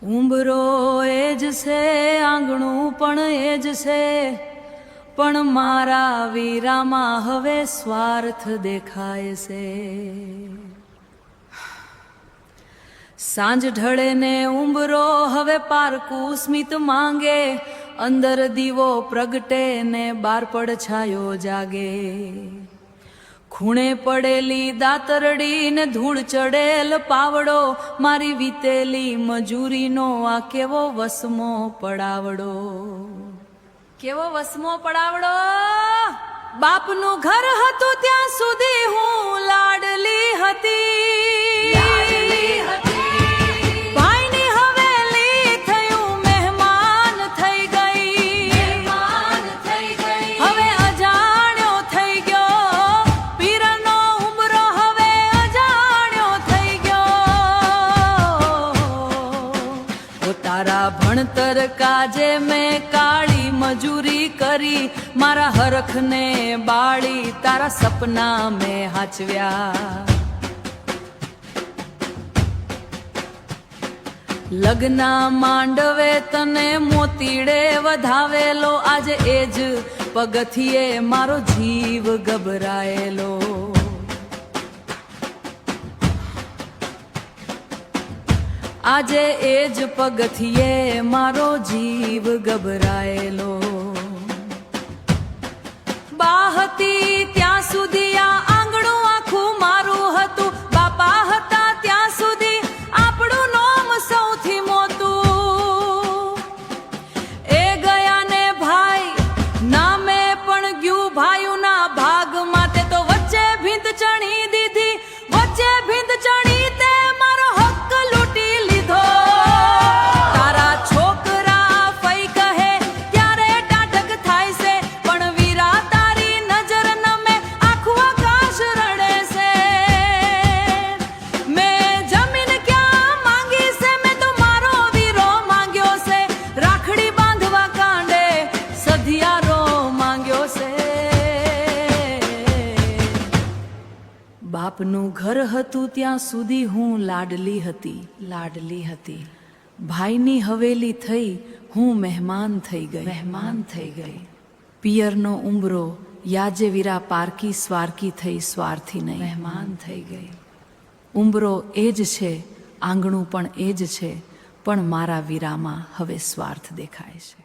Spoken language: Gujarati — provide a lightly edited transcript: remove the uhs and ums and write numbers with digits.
ઉંબરો એ જ છે, આંગણું પણ એ જ છે, પણ મારા વીરામાં હવે સ્વાર્થ દેખાય છે. સાંજ ઢળે ને ઉંબરો હવે પારકું સ્મિત માંગે, અંદર દીવો પ્રગટે ને બાર પડછાયો જાગે. ખૂણે પડેલી દાતરડી ને ધૂળ ચડેલ પાવડો, મારી વીતેલી મજૂરીનો આ કેવો વસમો પડાવડો. કેવો વસમો પડાવડો. બાપનું ઘર હતું ત્યાં સુધી હું લાડલી હતી. ભાઈની હવેલી થયું મહેમાન થઈ ગઈ. હવે અજાણ્યો થઈ ગયો, પીરનો ઉંબરો હવે અજાણ્યો થઈ ગયો. તારા ભણતર કાજે મેં કાળી મજૂરી કરી, મારા હરખને બાળી તારા સપના મેં હાચવ્યા. લગ્ના માંડવે તને મોતીડે વધાવેલો, આજે એ જ પગથિયે મારો જીવ ગભરાયેલો. આજે એ જ પગથિયે મારો જીવ ગભરાયેલો. બા હતી ત્યાં સુધી આ આંગણું આખું મારું હતું, બાપા હતા ત્યાં સુધી આપણું નોમ સૌથી મોટું. એ ગયા ને ભાઈ નામે પણ ગયું ભાઈઓના ભાગમાં, તે તો વચ્ચે ભીંત ચણી દીધી, વચ્ચે ભીંત ચણી તે મારો હક લૂંટી લીધો. તારા છોકરા ફઈ કહે ત્યારે ટાટક થાય છે, પણ વીરા તારી નજર નમે આખું આકાશ રડે છે. મેં જમીન ક્યાં માંગી છે, મેં તો મારો વીરો માંગ્યો છે. રાખડી બાંધવા કાંડે સધિયારો માંગ્યો છે. બાપનું ઘર હતું ત્યાં સુધી હું લાડલી હતી, લાડલી હતી. ભાઈની હવેલી થઈ હું મહેમાન થઈ ગઈ, મહેમાન થઈ ગઈ. પિયરનો ઉંબરો યાજે વીરા પારકી સ્વારકી થઈ, સ્વાર્થી નહીં, મહેમાન થઈ ગઈ. ઉંબરો એ જ છે, આંગણું પણ એ જ છે, પણ મારા વીરામાં હવે સ્વાર્થ દેખાય છે.